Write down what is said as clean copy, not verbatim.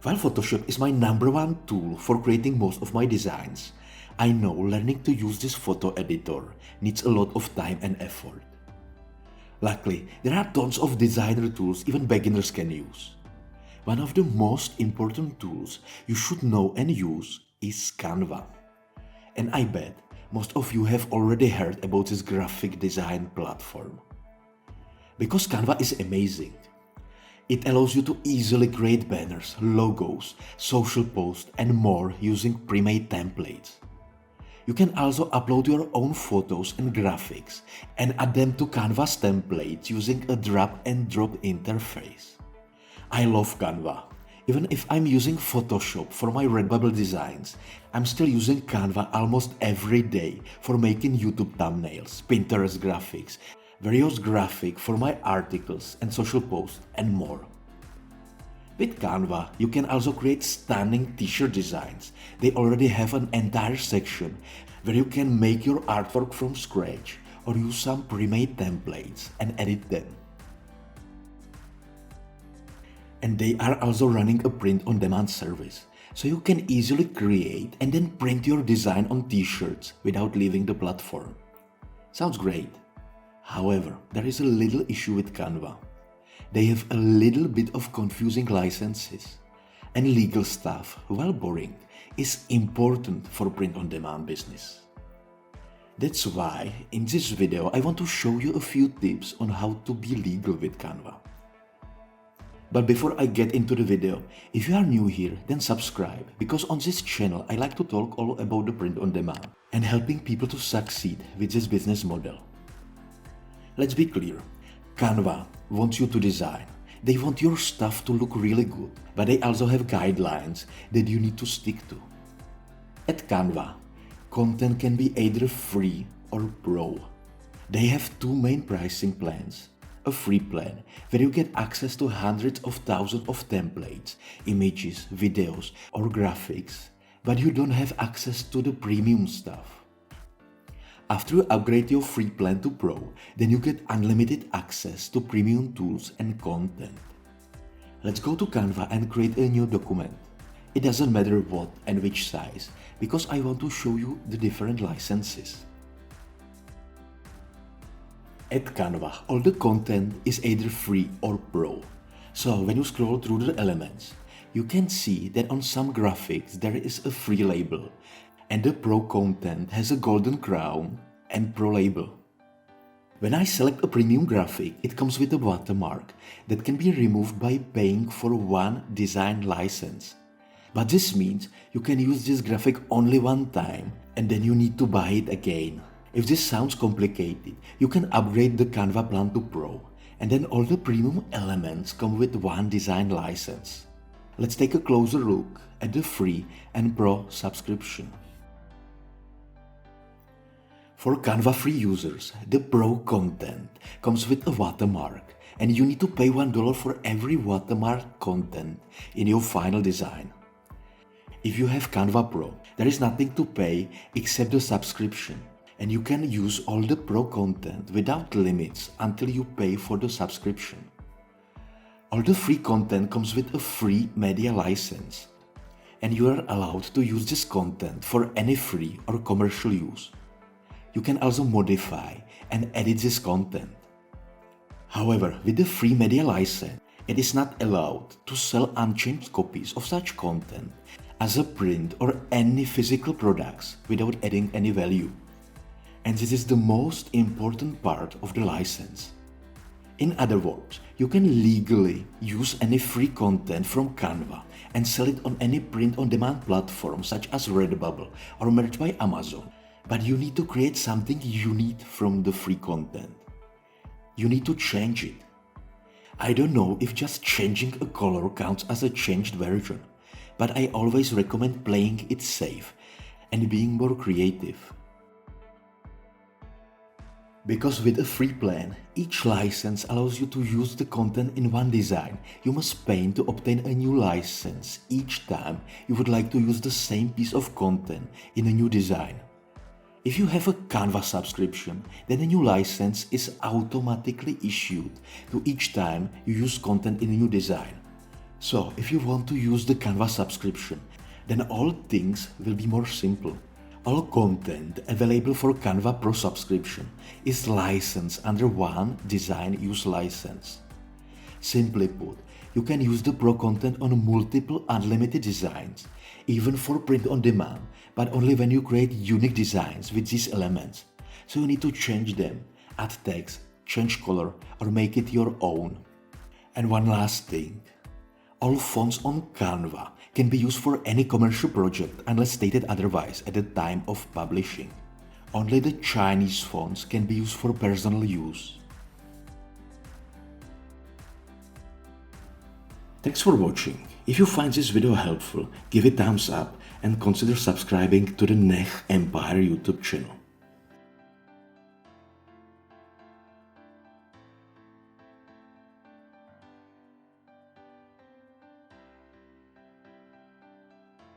While Photoshop is my #1 tool for creating most of my designs, I know learning to use this photo editor needs a lot of time and effort. Luckily, there are tons of designer tools even beginners can use. One of the most important tools you should know and use is Canva. And I bet most of you have already heard about this graphic design platform. Because Canva is amazing. It allows you to easily create banners, logos, social posts, and more using pre-made templates. You can also upload your own photos and graphics and add them to Canva's templates using a drag and drop interface. I love Canva. Even if I'm using Photoshop for my Redbubble designs, I'm still using Canva almost every day for making YouTube thumbnails, Pinterest graphics, various graphics for my articles and social posts, and more. With Canva, you can also create stunning t-shirt designs. They already have an entire section where you can make your artwork from scratch or use some pre-made templates and edit them. And they are also running a print-on-demand service, so you can easily create and then print your design on t-shirts without leaving the platform. Sounds great. However, there is a little issue with Canva. They have a little bit of confusing licenses, and legal stuff, while boring, is important for print-on-demand business. That's why in this video I want to show you a few tips on how to be legal with Canva. But before I get into the video, if you are new here, then subscribe, because on this channel I like to talk all about the print-on-demand and helping people to succeed with this business model. Let's be clear, Canva wants you to design. They want your stuff to look really good, but they also have guidelines that you need to stick to. At Canva, content can be either free or pro. They have two main pricing plans. A free plan, where you get access to hundreds of thousands of templates, images, videos, or graphics, but you don't have access to the premium stuff. After you upgrade your free plan to Pro, then you get unlimited access to premium tools and content. Let's go to Canva and create a new document. It doesn't matter what and which size, because I want to show you the different licenses. At Canva, all the content is either free or pro. So when you scroll through the elements, you can see that on some graphics there is a free label, and the pro content has a golden crown and pro label. When I select a premium graphic, it comes with a watermark that can be removed by paying for one design license. But this means you can use this graphic only one time and then you need to buy it again. If this sounds complicated, you can upgrade the Canva plan to Pro, and then all the premium elements come with one design license. Let's take a closer look at the free and Pro subscription. For Canva free users, the Pro content comes with a watermark, and you need to pay $1 for every watermark content in your final design. If you have Canva Pro, there is nothing to pay except the subscription, and you can use all the Pro content without limits until you pay for the subscription. All the free content comes with a free media license, and you are allowed to use this content for any free or commercial use. You can also modify and edit this content. However, with the free media license, it is not allowed to sell unchanged copies of such content as a print or any physical products without adding any value. And this is the most important part of the license. In other words, you can legally use any free content from Canva and sell it on any print-on-demand platform such as Redbubble or Merch by Amazon, but you need to create something unique from the free content. You need to change it. I don't know if just changing a color counts as a changed version, but I always recommend playing it safe and being more creative. Because with a free plan, each license allows you to use the content in one design. You must pay to obtain a new license each time you would like to use the same piece of content in a new design. If you have a Canva subscription, then a new license is automatically issued to each time you use content in a new design. So if you want to use the Canva subscription, then all things will be more simple. All content available for Canva Pro subscription is licensed under one design use license. Simply put, you can use the Pro content on multiple unlimited designs, even for print on demand, but only when you create unique designs with these elements. So you need to change them, add text, change color, or make it your own. And one last thing. All fonts on Canva can be used for any commercial project unless stated otherwise at the time of publishing. Only the Chinese fonts can be used for personal use. Thanks for watching. If you find this video helpful, give it a thumbs up and consider subscribing to the Nech Empire YouTube channel.